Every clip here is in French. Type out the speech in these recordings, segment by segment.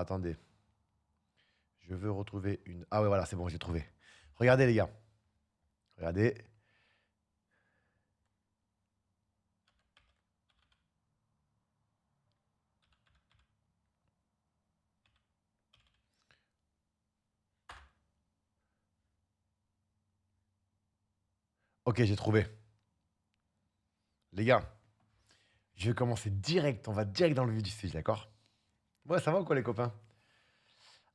Attendez. Je veux retrouver une... Ah ouais, voilà, c'est bon, j'ai trouvé. Regardez, les gars. Regardez. Ok, j'ai trouvé. Les gars, je vais commencer direct. On va direct dans le vif du sujet, d'accord? Ouais, ça va ou quoi, les copains?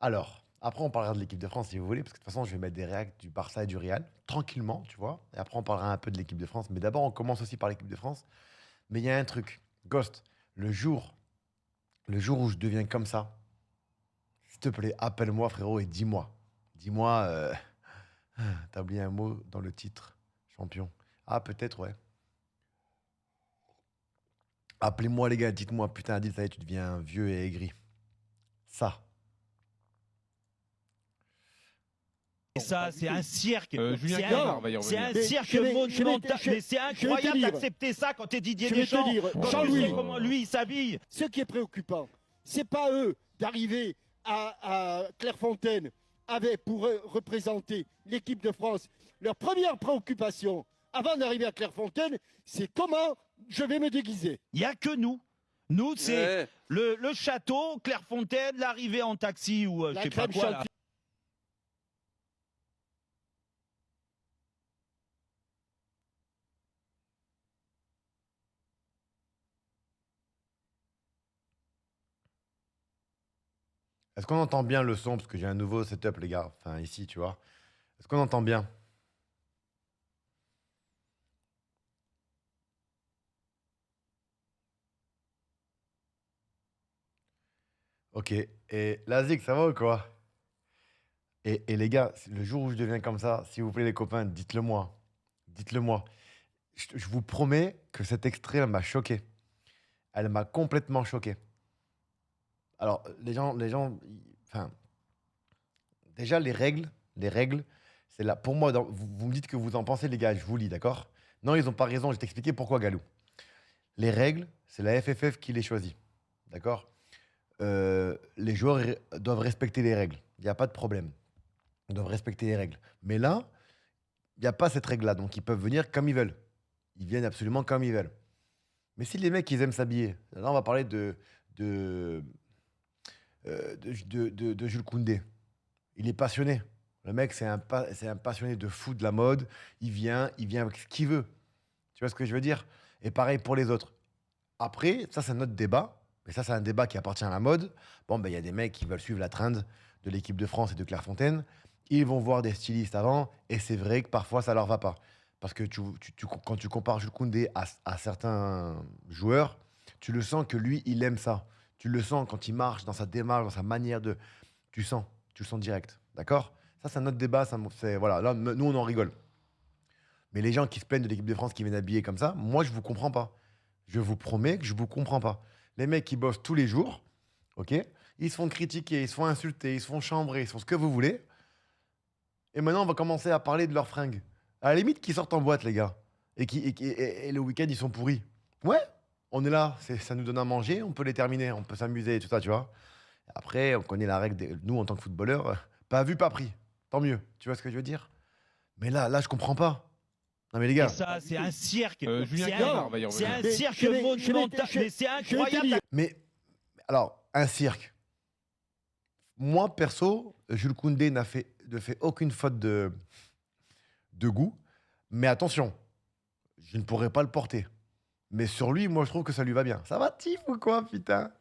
Alors, après, on parlera de l'équipe de France si vous voulez, parce que de toute façon, je vais mettre des réacts du Barça et du Real, tranquillement, tu vois. Et après, on parlera un peu de l'équipe de France. Mais d'abord, on commence aussi par l'équipe de France. Mais il y a un truc. Ghost, le jour, le jour où je deviens comme ça, s'il te plaît, appelle-moi, frérot, et dis-moi. Dis-moi, t'as oublié un mot dans le titre, champion. Ah, peut-être, ouais. Appelez-moi, les gars, dites-moi, putain, Adil, ça y est, tu deviens vieux et aigri. Ça. Et ça, c'est un cirque. Julien C'est Cavard un, va y c'est un revenir. cirque monumental. Mais c'est incroyable d'accepter ça quand t'es Didier Deschamps. Quand tu sais comment lui, il s'habille. Ce qui est préoccupant, c'est pas eux d'arriver à Clairefontaine pour représenter l'équipe de France. Leur première préoccupation, avant d'arriver à Clairefontaine, c'est comment je vais me déguiser. Il n'y a que nous. Nous, c'est le château, Clairefontaine, l'arrivée en taxi ou je sais pas quoi. Là. Est-ce qu'on entend bien le son? Parce que j'ai un nouveau setup, les gars. Enfin, ici, tu vois. Est-ce qu'on entend bien? Ok. Et la Zik, ça va ou quoi? Et les gars, le jour où je deviens comme ça, s'il vous plaît, les copains, dites-le moi. Dites-le moi. Je vous promets que cet extrait elle m'a choqué. Elle m'a complètement choqué. Alors, enfin, déjà, les règles, c'est là. Pour moi, vous me dites que vous en pensez, les gars, je vous lis, d'accord? Non, ils n'ont pas raison, je vais t'expliquer pourquoi, Galou. Les règles, c'est la FFF qui les choisit, d'accord? Les joueurs doivent respecter les règles, il n'y a pas de problème. Ils doivent respecter les règles. Mais là, il n'y a pas cette règle-là, donc ils peuvent venir comme ils veulent. Ils viennent absolument comme ils veulent. Mais si les mecs, ils aiment s'habiller, là, on va parler de, de Jules Koundé. Il est passionné. Le mec, c'est un passionné de foot, de la mode. Il vient avec ce qu'il veut. Tu vois ce que je veux dire? Et pareil pour les autres. Après, ça, c'est un autre débat. Mais ça, c'est un débat qui appartient à la mode. Bon, ben, il y a des mecs qui veulent suivre la trend de l'équipe de France et de Clairefontaine. Ils vont voir des stylistes avant. Et c'est vrai que parfois, ça leur va pas. Parce que quand tu compares Jules Koundé à certains joueurs, tu le sens que lui, il aime ça. Tu le sens quand il marche, dans sa démarche, dans sa manière de. Tu sens. Tu le sens direct. D'accord? Ça, c'est un autre débat. Voilà. Là, nous, on en rigole. Mais les gens qui se plaignent de l'équipe de France qui viennent habiller comme ça, moi, je vous comprends pas. Je vous promets que je vous comprends pas. Les mecs qui bossent tous les jours, ok? Ils se font critiquer, ils se font insulter, ils se font chambrer, ils font ce que vous voulez. Et maintenant, on va commencer à parler de leurs fringues. À la limite, qu'ils sortent en boîte, les gars. Et le week-end, ils sont pourris. Ouais, on est là, ça nous donne à manger, on peut les terminer, on peut s'amuser et tout ça, tu vois. Après, on connaît la règle, nous, en tant que footballeurs, pas vu, pas pris. Tant mieux, tu vois ce que je veux dire? Mais là, je comprends pas. Non mais les Et gars, ça, c'est un cirque. Julien C'est Cavard va y c'est revenir. un cirque monumental. Mais c'est incroyable. mais alors, un cirque. Moi, perso, Jules Koundé ne fait aucune faute de goût. Mais attention, je ne pourrais pas le porter. Mais sur lui, moi, je trouve que ça lui va bien. Ça va, Tif ou quoi, putain?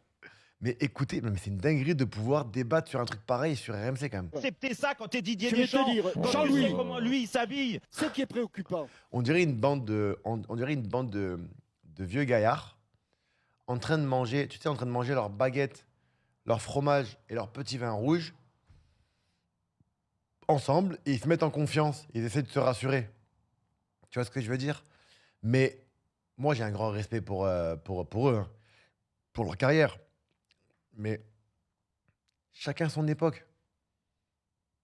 Mais écoutez, mais c'est une dinguerie de pouvoir débattre sur un truc pareil sur RMC quand même. Accepter ça quand t'es Didier Je vais te Deschamps. dire, Quand tu Jean-Louis. sais comment lui, il s'habille. Ce qui est préoccupant, On dirait une bande on dirait une bande de vieux gaillards en train de manger, tu sais, en train de manger leur baguette, leur fromage et leur petit vin rouge ensemble et ils se mettent en confiance. Ils essaient de se rassurer. Tu vois ce que je veux dire? Mais moi, j'ai un grand respect pour eux, hein, pour leur carrière. Mais chacun son époque.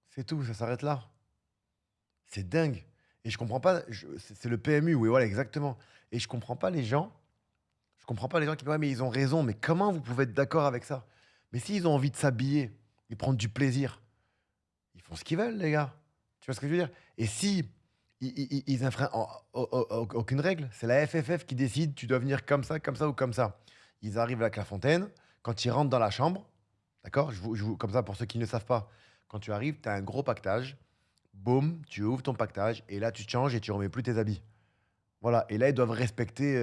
C'est tout, ça s'arrête là. C'est dingue. Et je comprends pas. C'est le PMU, oui, voilà, exactement. Et je comprends pas les gens. Je comprends pas les gens qui disent, ouais, mais ils ont raison. Mais comment vous pouvez être d'accord avec ça? Mais s'ils ont envie de s'habiller et prendre du plaisir, ils font ce qu'ils veulent, les gars. Tu vois ce que je veux dire? Et si ils enfreignent aucune règle, c'est la FFF qui décide, tu dois venir comme ça ou comme ça. Ils arrivent à Clairefontaine, quand ils rentrent dans la chambre, d'accord? Comme ça, pour ceux qui ne savent pas, quand tu arrives, tu as un gros pactage. Boum, tu ouvres ton pactage et là, tu te changes et tu remets plus tes habits. Voilà. Et là, ils doivent respecter.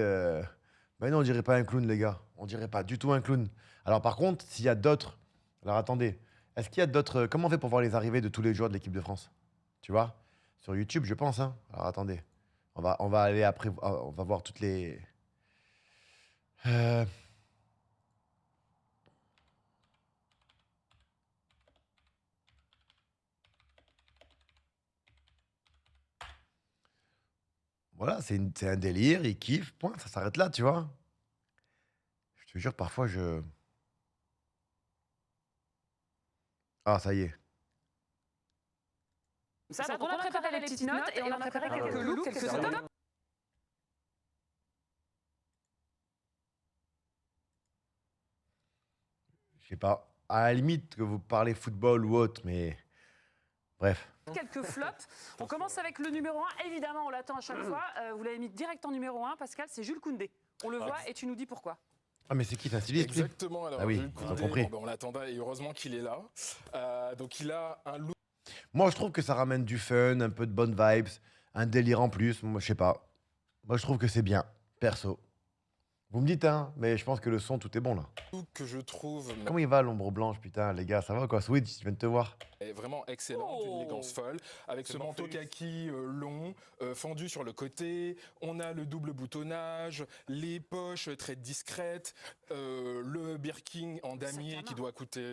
Mais non, on dirait pas un clown, les gars. On dirait pas du tout un clown. Alors, par contre, s'il y a d'autres. Alors, attendez. Est-ce qu'il y a d'autres. Comment on fait pour voir les arrivées de tous les joueurs de l'équipe de France? Tu vois? Sur YouTube, je pense. Hein. Alors, attendez. On va aller après. On va voir toutes les. Euh, Voilà, c'est un délire, ils kiffent, point, ça s'arrête là, tu vois. Je te jure, parfois, je. Ah, ça y est. Ça, donc on a préparé les petites notes et on a préparé quelques looks, quelques photos. Je sais pas, à la limite que vous parlez football ou autre, mais. Bref. Quelques flops. On commence avec le numéro 1. Évidemment, on l'attend à chaque fois. Vous l'avez mis direct en numéro 1, Pascal, c'est Jules Koundé. On le voit et tu nous dis pourquoi. Ah, mais c'est qui, c'est un styliste, lui? Exactement. Alors, Ah oui, Jules j'ai Koundé, compris. on l'attendait et heureusement qu'il est là. Donc il a un look. Moi, je trouve que ça ramène du fun, un peu de bonnes vibes, un délire en plus. Moi, je sais pas. Moi, je trouve que c'est bien, perso. Vous me dites, hein, mais je pense que le son, tout est bon, là. Que je trouve Comment il va, l'ombre blanche, putain, les gars? Ça va, quoi? Switch, je viens de te voir. est vraiment excellent, d'une élégance folle, avec ce manteau kaki long, fendu sur le côté. On a le double boutonnage, les poches très discrètes, le birkin en damier qui doit coûter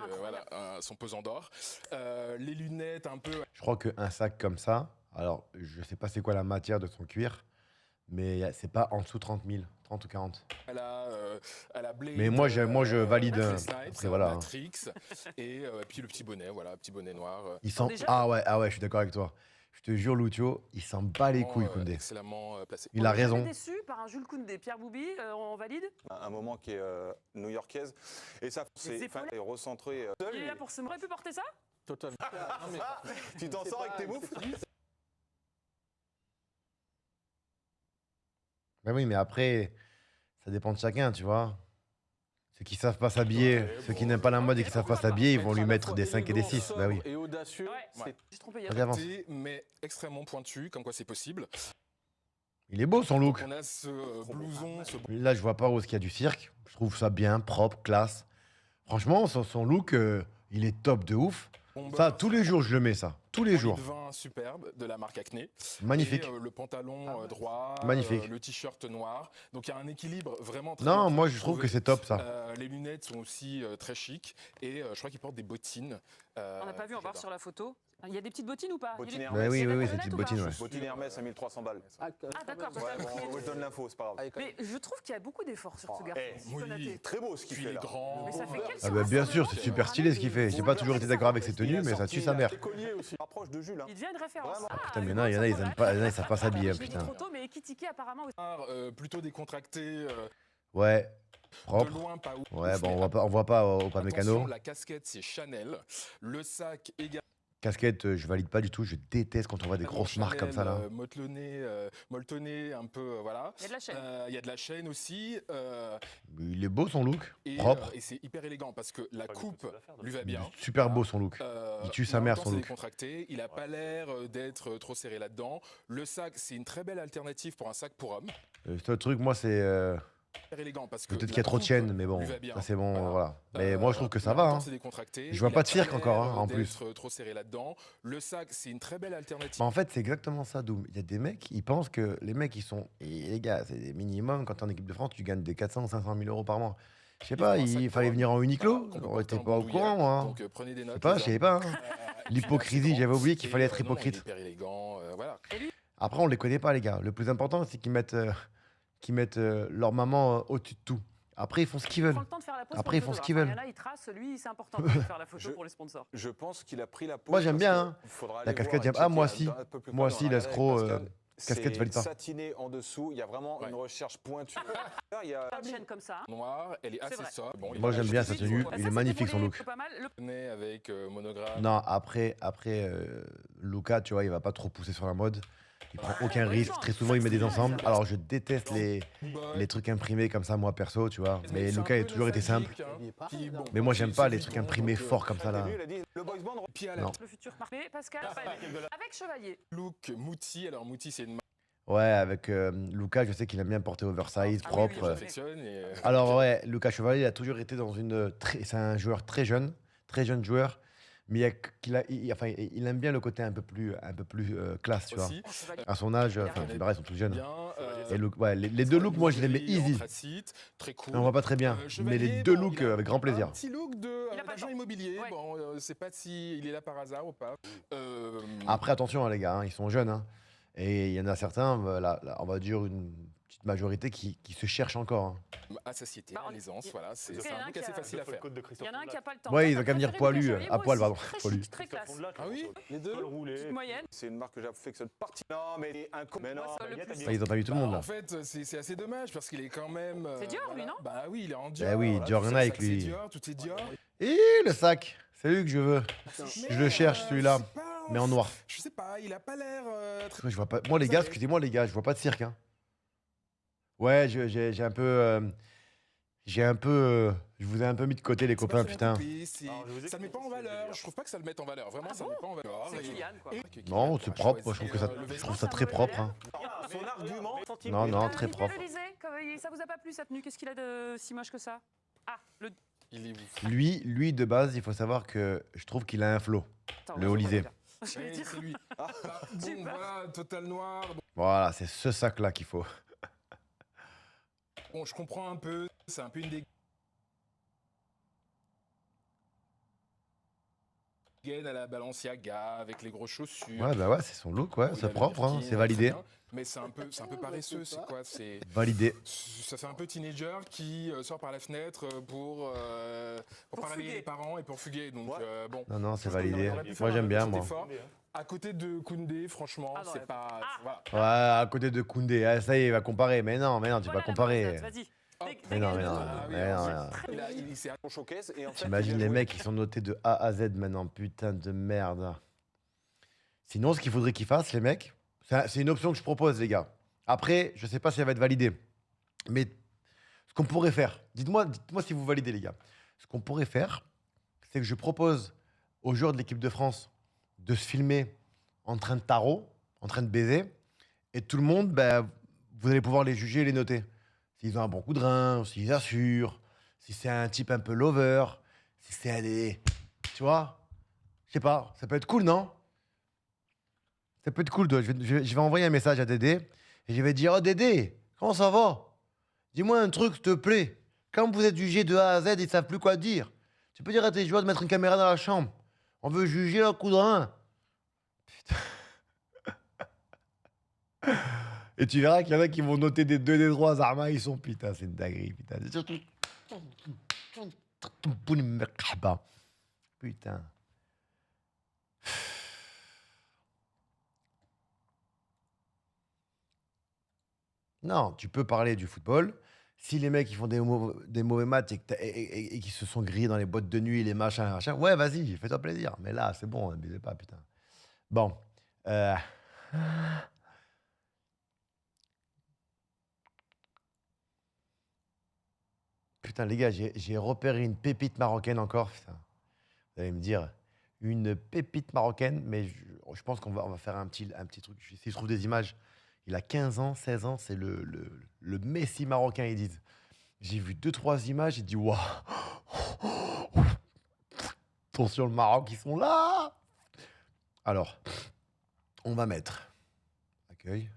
son pesant d'or, les lunettes un peu. Je crois qu'un sac comme ça, alors, je sais pas c'est quoi la matière de son cuir, mais c'est pas en dessous 30 000, 30 ou 40. À la Blade, Mais moi, je valide. Wesley Snipes, Après, voilà. hein. Matrix, et puis le petit bonnet, voilà, petit bonnet noir. Il sent. déjà- Ah ouais, je suis d'accord avec toi. Je te jure, Lucio, il s'en bat les couilles, Koundé. Excellemment placé. Il a On est jamais raison. déçu par un Jules Koundé. Pierre Boubi, on valide? Un moment qui est new-yorkaise. Et ça, c'est épaulettes. recentré. Il est là pour se... On aurait pu porter ça? Totalement. Tu t'en sors avec tes moufles? Ben oui, mais après, ça dépend de chacun, tu vois. Ceux qui savent pas s'habiller, Ouais, ceux qui bon, n'aiment pas la mode et qui ok, savent pas pourquoi pas. s'habiller, ils vont lui mettre des 5 et des 6. Bah oui. Et audacieux. Ouais. J'ai trompé. Vas-y, avance. Mais extrêmement pointu, comme quoi c'est possible. Il est beau son look. On a ce blouson, ce Là, je vois pas où est-ce qu'il y a du cirque. Je trouve ça bien, propre, classe. Franchement, son look, il est top de ouf. bomber, Ça, tous les jours, je le mets, ça. Tous les lit jours. de vin superbe de la marque Acne. Magnifique. Et, le pantalon droit, Magnifique. le t-shirt noir. Donc il y a un équilibre vraiment très Non, bien moi, je trouve que c'est top, ça. Les lunettes sont aussi très chic. Et je crois qu'il porte des bottines. On n'a pas vu, on va voir sur la photo. Il y a des petites bottines ou pas? Bottines Il y a- Hermès. Bah oui, il y a oui, de la oui, c'est lunette petite ou pas bottine, ouais. Bottine Hermès à 1300 balles. Ah d'accord. Ouais, bon, moi je donne l'info, c'est pas grave. Mais je trouve qu'il y a beaucoup d'efforts sur ce Oh, garçon. eh, si Konaté. oui. Très beau ce qu'il Puis fait il est là. grand. Mais ça fait quelle Ah bah bien sûr, c'est séance super stylé ce qu'il fait. J'ai pas toujours été d'accord avec ses tenues, mais ça tue sa mère. Les colliers aussi. Rapproche de Jules. Hein. Il devient une référence. Vraiment. Ah, Putain, mais une non, il y en a, ils grosse aiment pas, il y en a, ils savent pas s'habiller, Je l'ai dit putain. trop tôt, mais Ekitike apparemment aussi. Plutôt décontracté. Ouais, De propre. loin, pas ouf. Ouais, bon, mais on voit pas au pas attention, mécano. la casquette, c'est Chanel. Le sac également. Casquette, je valide pas du tout. Je déteste quand on voit des grosses marques comme ça, là. Molletonné, un peu, voilà. Il y a de la chaîne. Il y a de la chaîne aussi. Il est beau son look, Et, propre. et c'est hyper élégant parce que la coupe lui va bien. Super beau son look. Il tue sa en même mère, temps, son c'est look. décontracté. Il a pas l'air d'être trop serré là-dedans. Le sac, c'est une très belle alternative pour un sac pour homme. Ce truc, moi, c'est. Hyper élégant parce que Peut-être la qu'il y a trop de coupe chaînes, mais bon, lui va bien. ça c'est bon, Voilà. voilà. Mais moi, je trouve que ça en va. même temps, Hein. c'est décontracté. Je vois Il pas a de cirque l'air, encore, hein, en plus. d'être trop serré là-dedans. Le sac, c'est une très belle alternative. Bah, en fait, c'est exactement ça, Doom. Il y a des mecs, ils pensent que les mecs, ils sont. Et les gars, c'est des minimums. Quand t'es en équipe de France, tu gagnes des 400 ou 500 000 euros par mois. Je sais pas, Il faut un sac il fallait pour venir en Uniqlo. qu'on peut On porter était en pas au bandoulière. courant, moi. hein. Donc prenez des Je sais notes. pas, les je savais amis. pas. hein. Puis L'hypocrisie, là, c'est j'avais grand. oublié qu'il fallait être Et, non, hypocrite. il est hyper élégant, voilà. Après, on les connaît pas, les gars. Le plus important, c'est qu'ils mettent leur maman au-dessus de tout. Après, ils font ce qu'ils veulent. Prends le temps de faire la pause Après, pour ils le font ce photographe. qu'ils veulent. Il y en a, ils tracent. Lui, c'est important de faire la photo pour les sponsors. Je pense qu'il a pris la pause. Moi, j'aime parce bien, que hein. faudra La aller casquette, voir ah, moi Ekitike aussi. un peu plus Moi près aussi, dans la l'escroc, galerie avec Pascal. Casquette, c'est valide pas. satiné en dessous. Il y a vraiment Ouais. une recherche pointue. Il y a Pas de chaîne comme ça. Noire, elle est C'est assez vrai. sobre. Bon, il Moi, a j'aime la bien cheville, sa tenue. ouais. Il est Ça, magnifique, c'était son pour look. les- Pas mal. Le- Nez avec monogramme. Non, après Luca, tu vois, il va pas trop pousser sur la mode. Il prend aucun risque. Très souvent, il met des ensembles. Alors, je déteste les trucs imprimés comme ça, moi, perso, tu vois. Mais c'est un Luca, il a peu toujours été simple. nostalgique, hein. Puis bon, Mais moi, j'aime c'est pas les celui trucs de Londres, imprimés donc, forts comme ça, T'as là. vu, il a dit le boys band. Puis à la Non. Le futur marqué, Pascal. Avec Chevalier. look Mouti. Alors Mouti, c'est une marque Ouais, avec Luca, je sais qu'il aime bien porter oversize, Ah oui, propre. oui, que j'affectionne. Alors ouais, Lucas Chevalier, il a toujours été dans c'est un joueur très jeune joueur, mais enfin, il aime bien le côté un peu plus classe, tu vois. aussi. Oh, Chevalier. À son âge, Il a enfin, raison. c'est pareil, ils sont tous jeunes. Bien, Et les deux looks, moi, je les mets easy. anthracite, très cool. On voit pas très bien, mais Chevalier, les deux bon, looks, il a avec grand plaisir. Un petit look Il a pas d'agent le temps. immobilier. Ouais. Bon, c'est pas si il est là par hasard ou pas. Après, attention, hein, les gars, hein, ils sont jeunes, hein. Et il y en a certains, on va dire une petite majorité qui se cherchent encore, hein. à satiété, Bah, à on- l'aisance, voilà, c'est il y en a un un look qui assez a- facile à faire. Il y en a un qui a pas le temps. Ouais, Toi, ils t'as ont qu'à venir préféré poilu, Lucas Chevalier, à moi poil, aussi. pardon, Très poilu. chic, très classe. Ah oui, Les deux. Petite moyenne. C'est une marque que j'affectionne partie. Non, mais un coup. Mais non. Moi, ça, le plus- Ah, ils ont pas mis tout le monde, en là. fait, c'est assez dommage parce qu'il est quand même. C'est Dior, lui, non Bah oui, il est en Dior. Bah oui, voilà, Dior tout ça, Nike, ça, c'est lui. Dior, tout est Dior. Et le sac, c'est lui que je veux. Je le cherche, celui-là, je sais pas, mais en noir. Je sais pas, il a pas l'air. Moi, je vois pas. Moi, les gars, excusez-moi, les gars, je vois pas de cirque, hein. Ouais, j'ai un peu. Je vous ai un peu mis de côté, les C'est pas copains, son putain. coupé, ça le met pas en valeur. Je trouve pas que ça le mette en valeur. Vraiment, ça le met pas en valeur. C'est Et- Kylian, quoi. et que Non, Kylian c'est a propre. Moi, je choisi, trouve que ça, le je vêtement. trouve ça très propre, hein. Son argument. Non, non, Ah, très Mickaël propre. Olysée, ça vous a pas plu cette tenue? Qu'est-ce qu'il a de si moche que ça? Ah, le. Il est ouf. Lui, de base, il faut savoir que je trouve qu'il a un flow. Attends, Le je Olysée. vais Je vais Ouais, dire. c'est lui. Bah, J'ai bon, peur. voilà, total noir. Voilà, c'est ce sac-là qu'il faut. Bon, je comprends un peu. C'est un peu une dégaine à la Balenciaga avec les grosses chaussures. Ouais, bah ouais, c'est son look, ouais, Bon, il c'est a le propre, hein, Birkin, c'est validé. très bien, mais c'est un peu paresseux. C'est quoi? Validé. Ça fait un peu teenager qui sort par la fenêtre pour parler fuguer. les parents et pour fuguer. Donc Ouais. bon. Non, non, c'est Je pense qu'on validé. aurait pu faire Moi, j'aime un bien, petit moi. effort. À côté de Koundé, franchement, Ah non, c'est ouais. pas. Ah. Voilà. Ouais, à côté de Koundé. Ah, ça y est, il va comparer. Mais non, tu vas Voilà la comparer. bonne note, vas-y. Hop. Mais non, mais non, Ah oui, mais alors, non, mais non. il s'est Son showcase. Et en fait, T'imagines il a les joué- mecs qui sont notés de A à Z maintenant, putain de merde. Sinon, ce qu'il faudrait qu'ils fassent, les mecs, c'est une option que je propose, les gars. Après, je sais pas si elle va être validée. Mais ce qu'on pourrait faire, dites-moi si vous validez, les gars. Ce qu'on pourrait faire, c'est que je propose aux joueurs de l'équipe de France de se filmer en train de tarot, en train de baiser, et tout le monde, ben, vous allez pouvoir les juger et les noter. S'ils ont un bon coup de rein, s'ils assurent, si c'est un type un peu lover, si c'est des... Tu vois? Je sais pas, ça peut être cool, non? Ça peut être cool, toi. Je vais envoyer un message à Dédé et je vais dire: Oh Dédé, comment ça va? Dis-moi un truc, s'il te plaît. Quand vous êtes jugé de A à Z, ils savent plus quoi dire. Tu peux dire à tes joueurs de mettre une caméra dans la chambre. On veut juger leur coup de rein. Putain. Et tu verras qu'il y en a qui vont noter des 2, des 3. Zarma, ils sont putain, c'est une dinguerie, putain. Putain. Non, tu peux parler du football. Si les mecs ils font des mauvais matchs et qui se sont grillés dans les boîtes de nuit, les machins, ouais, vas-y, fais-toi plaisir. Mais là, c'est bon, n'abusez pas, putain. Bon. Putain, les gars, j'ai repéré une pépite marocaine encore. Putain. Vous allez me dire, une pépite marocaine, mais je pense qu'on va faire un petit truc. Si je trouve des images, il a 15 ans, 16 ans, c'est le Messi marocain, ils disent. J'ai vu 2-3 images, j'ai dit, waouh! Attention, le Maroc, ils sont là! Alors, on va mettre accueil.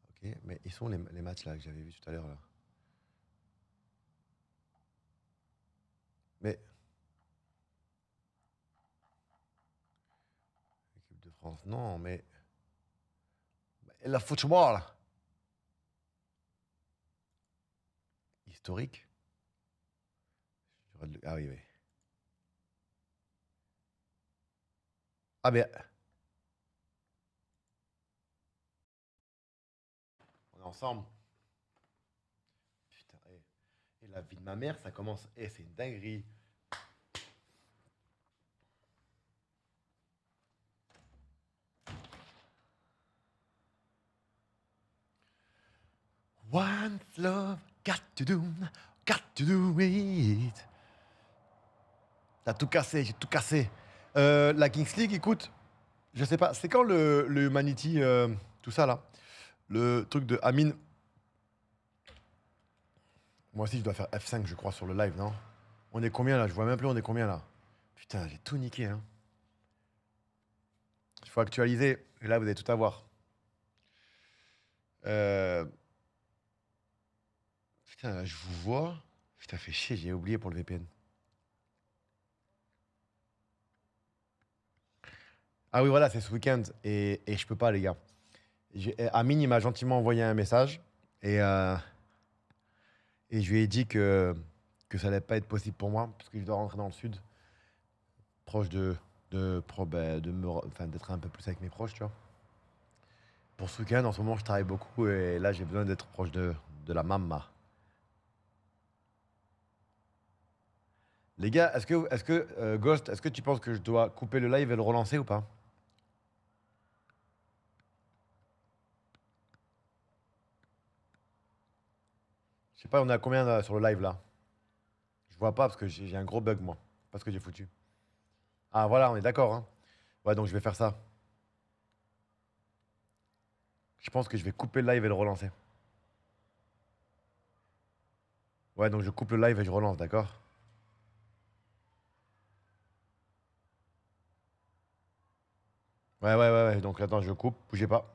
Ok, mais ils sont les matchs là que j'avais vus tout à l'heure là. Mais équipe de France, non, mais la football historique. Ah oui, oui. Ah mais ensemble. Putain, et la vie de ma mère, ça commence. C'est une dinguerie. One love, got to do it. T'as tout cassé, j'ai tout cassé. La Kings League, écoute, je sais pas, c'est quand le Humanity, tout ça là, le truc de Amine. Moi aussi, je dois faire F5, je crois, sur le live, non? On est combien là? Je vois même plus, on est combien là? Putain, j'ai tout niqué, hein. Il faut actualiser, et là, vous allez tout avoir. Putain, là, je vous vois. Putain, fait chier, j'ai oublié pour le VPN. Ah oui, voilà, c'est ce week-end. Et je peux pas, les gars. Amine, il m'a gentiment envoyé un message. Et je lui ai dit que ça allait pas être possible pour moi. Parce que je dois rentrer dans le sud. Proche d'être un peu plus avec mes proches, tu vois. Pour ce week-end, en ce moment, je travaille beaucoup. Et là, j'ai besoin d'être proche de la maman. Les gars, Ghost, est-ce que tu penses que je dois couper le live et le relancer ou pas? Je sais pas, on est à combien là, sur le live là? Je vois pas parce que j'ai un gros bug moi. Pas ce que j'ai foutu. Ah voilà, on est d'accord, hein. Ouais, donc je vais faire ça. Je pense que je vais couper le live et le relancer. Ouais, donc je coupe le live et je relance, d'accord? Ouais. Donc attends, je coupe, bougez pas.